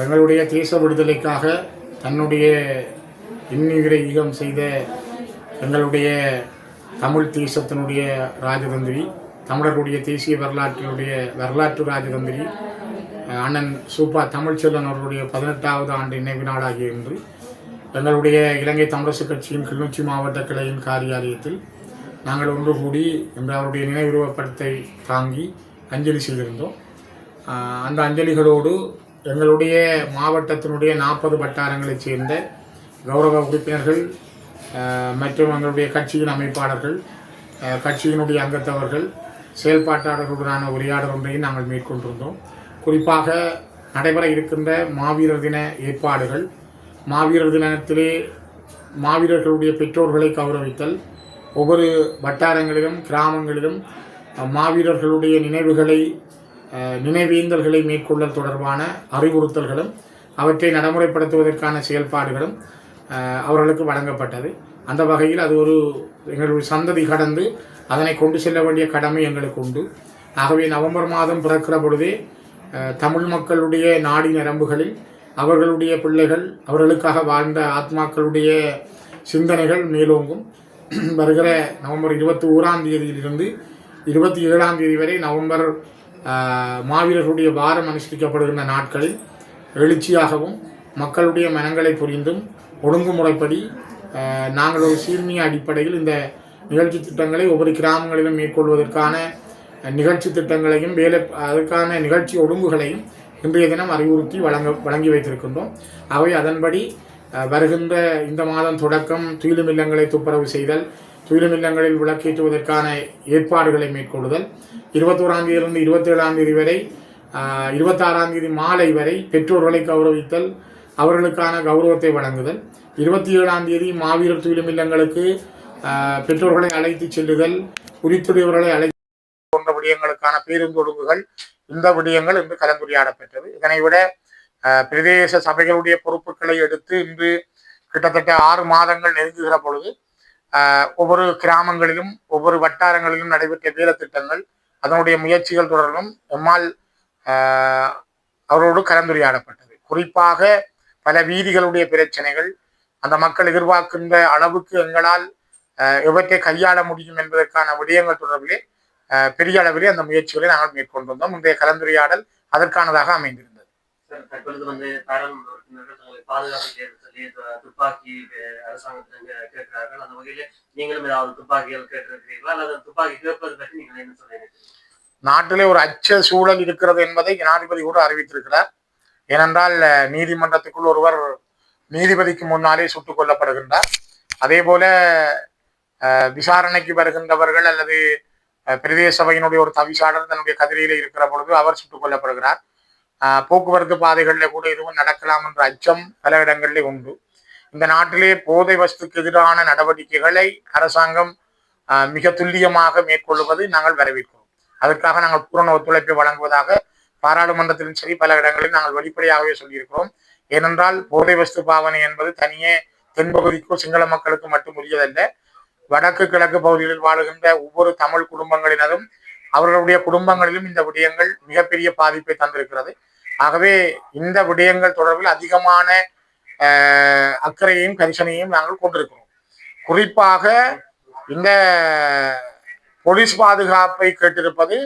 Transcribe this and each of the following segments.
எங்களுடைய தேச விடுதலைக்காக தன்னுடைய இன்னுயிரை ஈகம் செய்த எங்களுடைய தமிழ் தேசத்தினுடைய ராஜதந்திரி, தமிழர்களுடைய தேசிய வரலாற்று ராஜதந்திரி அண்ணன் சூப்பா தமிழ்ச்செல்வன் அவர்களுடைய 18வது ஆண்டு நினைவு நாளாகிய இன்று எங்களுடைய இலங்கை தமிழரசு கட்சியின் கிளிநொச்சி மாவட்ட கிளையின் காரியாலயத்தில் நாங்கள் ஒன்று கூடி இன்று அவருடைய நினைவுருவப்படத்தை தாங்கி அஞ்சலி செய்திருந்தோம். அந்த அஞ்சலிகளோடு எங்களுடைய மாவட்டத்தினுடைய 40 வட்டாரங்களைச் சேர்ந்த கௌரவ உறுப்பினர்கள் மற்றும் எங்களுடைய கட்சியின் அமைப்பாளர்கள், கட்சியினுடைய அங்கத்தவர்கள், செயல்பாட்டாளர்களுடனான உரையாடல் ஒன்றையும் நாங்கள் மேற்கொண்டிருந்தோம். குறிப்பாக நடைபெற இருக்கின்ற மாவீரர் தின ஏற்பாடுகள், மாவீரர் தினத்திலே மாவீரர்களுடைய பெற்றோர்களை கௌரவித்தல், ஒவ்வொரு வட்டாரங்களிலும் கிராமங்களிலும் மாவீரர்களுடைய நினைவேந்தல்களை மேற்கொள்ளல் தொடர்பான அறிவுறுத்தல்களும் அவற்றை நடைமுறைப்படுத்துவதற்கான செயல்பாடுகளும் அவர்களுக்கு வழங்கப்பட்டது. அந்த வகையில் அது ஒரு எங்களுடைய சந்ததி கடந்து அதனை கொண்டு செல்ல வேண்டிய கடமை எங்களுக்கு உண்டு. ஆகவே நவம்பர் மாதம் பிறக்கிற பொழுதே தமிழ் மக்களுடைய நாடி நரம்புகளில் அவர்களுடைய பிள்ளைகள், அவர்களுக்காக வாழ்ந்த ஆத்மாக்களுடைய சிந்தனைகள் மேலோங்கும். வருகிற நவம்பர் 21ஆம் தேதியிலிருந்து 27ஆம் தேதி வரை நவம்பர் மாவீரர்களுடைய வாரம் அனுஷ்டிக்கப்படுகின்ற நாட்களில் எழுச்சியாகவும் மக்களுடைய மனங்களை புரிந்தும் ஒழுங்குமுறைப்படி நாங்கள் ஒரு சீர்மிய அடிப்படையில் இந்த நிகழ்ச்சி திட்டங்களை ஒவ்வொரு கிராமங்களிலும் மேற்கொள்வதற்கான நிகழ்ச்சி திட்டங்களையும் அதற்கான நிகழ்ச்சி ஒழுங்குகளையும் இன்றைய தினம் அறிவுறுத்தி வழங்கி வைத்திருக்கின்றோம். ஆகவே அதன்படி வருகின்ற இந்த மாதம் தொடக்கம் துயிலும் இல்லங்களை துப்புரவு செய்தல், துயிலும் இல்லங்களில் விளக்கேற்றுவதற்கான ஏற்பாடுகளை மேற்கொள்ளுதல், 21ஆம் தேதியிலிருந்து 27ஆம் தேதி வரை 26ஆம் தேதி மாலை வரை பெற்றோர்களை கௌரவித்தல், அவர்களுக்கான கௌரவத்தை வழங்குதல், 27ஆம் தேதி மாவீரர் துயிலும் இல்லங்களுக்கு பெற்றோர்களை அழைத்து செல்லுதல், குறித்துடையவர்களை அழைத்து போன்ற விடயங்களுக்கான பேருந்து ஒழுங்குகள், இந்த விடயங்கள் இன்று கலந்துரையாடப்பட்டது. இதனை விட பிரதேச சபைகளுடைய பொறுப்புகளை எடுத்து இன்று கிட்டத்தட்ட 6 மாதங்கள் நெருங்குகிற பொழுது ஒவ்வொரு கிராமங்களிலும் ஒவ்வொரு வட்டாரங்களிலும் நடைபெற்ற வேலை திட்டங்கள், அதனுடைய முயற்சிகள் தொடர்பிலும் எம்மால் அவரோடு கலந்துரையாடப்பட்டது. குறிப்பாக பல வீதிகளுடைய பிரச்சனைகள், அந்த மக்கள் எதிர்பார்க்கின்ற அளவுக்கு எங்களால் எவற்றை கையாள முடியும் என்பதற்கான விடயங்கள் தொடர்பிலே பெரிய அளவிலே அந்த முயற்சிகளை நாங்கள் மேற்கொண்டிருந்தோம். இன்றைய கலந்துரையாடல் அதற்கானதாக அமைந்திருந்தது. தற்பொழுது பாராளுமன்ற உறுப்பினர்கள் தங்களை பாதுகாப்பு சொல்லி துப்பாக்கி அரசாங்கத்தில் கேட்கிறார்கள். அந்த வகையில நீங்களும் ஏதாவது துப்பாக்கிகள் கேட்டிருக்கிறீர்களா, அல்லது துப்பாக்கி கேட்பது பற்றி நீங்கள் என்ன சொல்றீங்க? நாட்டிலே ஒரு அச்ச சூழல் இருக்கிறது என்பதை ஜனாதிபதி கூட அறிவித்திருக்கிறார். ஏனென்றால் நீதிமன்றத்துக்குள் ஒருவர் நீதிபதிக்கு முன்னாலே சுட்டுக் கொல்லப்படுகின்றார். அதே போல விசாரணைக்கு வருகின்றவர்கள் அல்லது பிரதேச சபையினுடைய ஒரு தவிசாளர் தன்னுடைய கதிரையில இருக்கிற பொழுது அவர் சுட்டுக் கொல்லப்படுகிறார். போக்குவரத்து பாதைகளில் கூட எதுவும் நடக்கலாம் என்ற அச்சம் பல இடங்களிலே உண்டு. இந்த நாட்டிலே போதை வஸ்துக்கு எதிரான நடவடிக்கைகளை அரசாங்கம் மிக துல்லியமாக மேற்கொள்வது நாங்கள் வரவேற்கிறோம். அதற்காக நாங்கள் பூரண ஒத்துழைப்பை வழங்குவதாக பாராளுமன்றத்திலும் சரி பல இடங்களில் நாங்கள் வெளிப்படையாகவே சொல்லியிருக்கிறோம். ஏனென்றால் போதை வஸ்து பாவனை என்பது தனியே தென்பகுதிக்கோ சிங்கள மக்களுக்கு மட்டும் உரியதல்ல. வடக்கு கிழக்கு பகுதிகளில் வாழுகின்ற ஒவ்வொரு தமிழ் குடும்பங்களினரும் அவர்களுடைய குடும்பங்களிலும் இந்த விடயங்கள் மிகப்பெரிய பாதிப்பை தந்திருக்கிறது. ஆகவே இந்த விடயங்கள் தொடர்பில் அதிகமான அக்கறையையும் கரிசனையும் நாங்கள் கொண்டிருக்கிறோம். குறிப்பாக இந்த போலீஸ் பாதுகாப்பை கேட்டிருப்பது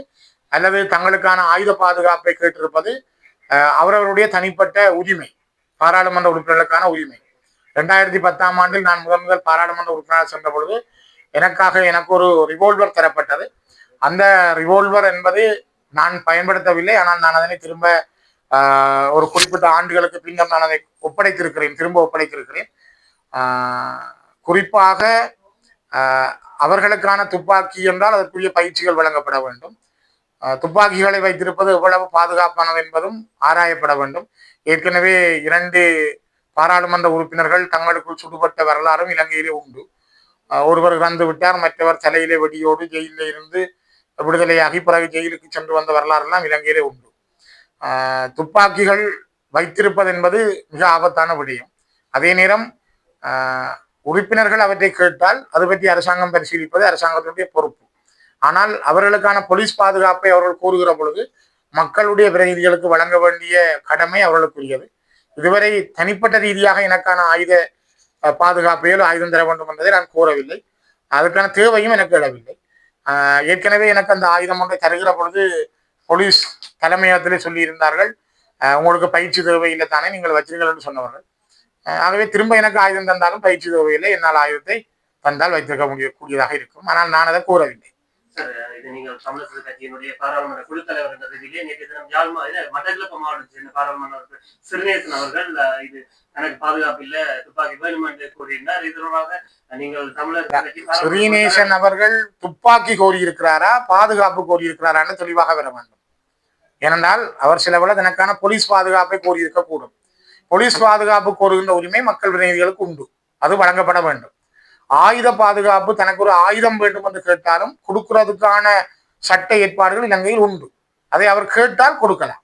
அல்லது தங்களுக்கான ஆயுத பாதுகாப்பை கேட்டிருப்பது அவரவருடைய தனிப்பட்ட உரிமை, பாராளுமன்ற உறுப்பினர்களுக்கான உரிமை. 2010ஆம் ஆண்டில் நான் முதல் பாராளுமன்ற உறுப்பினராக சென்ற பொழுது எனக்கு ஒரு ரிவால்வர் தரப்பட்டது. அந்த ரிவால்வர் என்பது நான் பயன்படுத்தவில்லை. ஆனால் நான் அதனை திரும்ப ஒரு குறிப்பிட்ட ஆண்டுகளுக்கு பின்னர் நான் அதை திரும்ப ஒப்படைத்திருக்கிறேன். குறிப்பாக அவர்களுக்கான துப்பாக்கி என்றால் அதற்குரிய பயிற்சிகள் வழங்கப்பட வேண்டும். துப்பாக்கிகளை வைத்திருப்பது எவ்வளவு பாதுகாப்பானது என்பதும் ஆராயப்பட வேண்டும். ஏற்கனவே 2 பாராளுமன்ற உறுப்பினர்கள் தங்களுக்குள் சுடுபட்ட வரலாறும் இலங்கையிலே உண்டு. ஒருவர் இறந்து விட்டார், மற்றவர் தலையிலே வெடியோடு ஜெயிலே இருந்து விடுதலையாகி பிறகு ஜெயிலுக்கு சென்று வந்த வரலாறு எல்லாம் இலங்கையிலே உண்டு. துப்பாக்கிகள் வைத்திருப்பது என்பது மிக ஆபத்தான விடயம். அதே நேரம் உறுப்பினர்கள் அவற்றை கேட்டால் அது பற்றி அரசாங்கம் பரிசீலிப்பது அரசாங்கத்தினுடைய பொறுப்பு. ஆனால் அவர்களுக்கான போலீஸ் பாதுகாப்பை அவர்கள் கூறுகிற பொழுது மக்களுடைய பிரதிநிதிகளுக்கு வழங்க வேண்டிய கடமை அவர்களுக்குரியது. இதுவரை தனிப்பட்ட ரீதியாக எனக்கான ஆயுத பாதுகாப்பையோ ஆயுதம் தர வேண்டும் என்பதை நான் கூறவில்லை. அதற்கான தேவையும் எனக்கு எழவில்லை. ஏற்கனவே எனக்கு அந்த ஆயுதம் ஒன்றை தருகிற பொழுது போலீஸ் தலைமையகத்திலே சொல்லியிருந்தார்கள், உங்களுக்கு பயிற்சி தேவையில்லை தானே, நீங்கள் வச்சிருங்கள் என்று சொன்னவர்கள். ஆகவே திரும்ப எனக்கு ஆயுதம் தந்தாலும் பயிற்சி தேவையில்லை, என்னால் ஆயுதத்தை தந்தால் வைத்திருக்க முடியக்கூடியதாக இருக்கும். ஆனால் நான் அதை கூறவில்லை. இது நீங்கள் தமிழர் கட்சியினுடைய பாராளுமன்ற குழு தலைவர் என்ற ரீதியிலே நேற்று தினம் மட்டக்களப்பு மாவட்டத்தை சேர்ந்த பாராளுமன்ற சிறுநேசன் அவர்கள் இது எனக்கு பாதுகாப்பு இல்ல, துப்பாக்கி வேணும் என்று கூறியிருந்தார். இது தொடர்பாக நீங்கள் தமிழர் கட்சி ஸ்ரீநேசன் அவர்கள் துப்பாக்கி கோரியிருக்கிறாரா பாதுகாப்பு கோரியிருக்கிறாரான்னு தெளிவாக வர வேண்டும். ஏனென்றால் அவர் சில வேளை தனக்கான போலீஸ் பாதுகாப்பை கோரியிருக்க கூடும். போலீஸ் பாதுகாப்பு கோருகின்ற உரிமை மக்கள் பிரதிநிதிகளுக்கு உண்டு, அது வழங்கப்பட வேண்டும். ஆயுத பாதுகாப்பு தனக்கு ஒரு ஆயுதம் வேண்டும் என்று கேட்டாலும் கொடுக்கிறதுக்கான சட்ட ஏற்பாடுகள் இலங்கையில் உண்டு. அதை அவர் கேட்டால் கொடுக்கலாம்.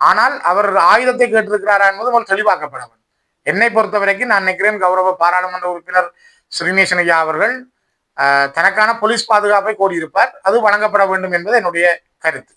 ஆனால் அவர் ஆயுதத்தை கேட்டிருக்கிறாரா என்பது அவர் தெளிவாக்கப்பட வேண்டும். என்னை பொறுத்த வரைக்கும் நான் நினைக்கிறேன் கௌரவ பாராளுமன்ற உறுப்பினர் ஸ்ரீநேசன் ஐயா அவர்கள் தனக்கான போலீஸ் பாதுகாப்பை கோரியிருப்பார், அது வழங்கப்பட வேண்டும் என்பது என்னுடைய கருத்து.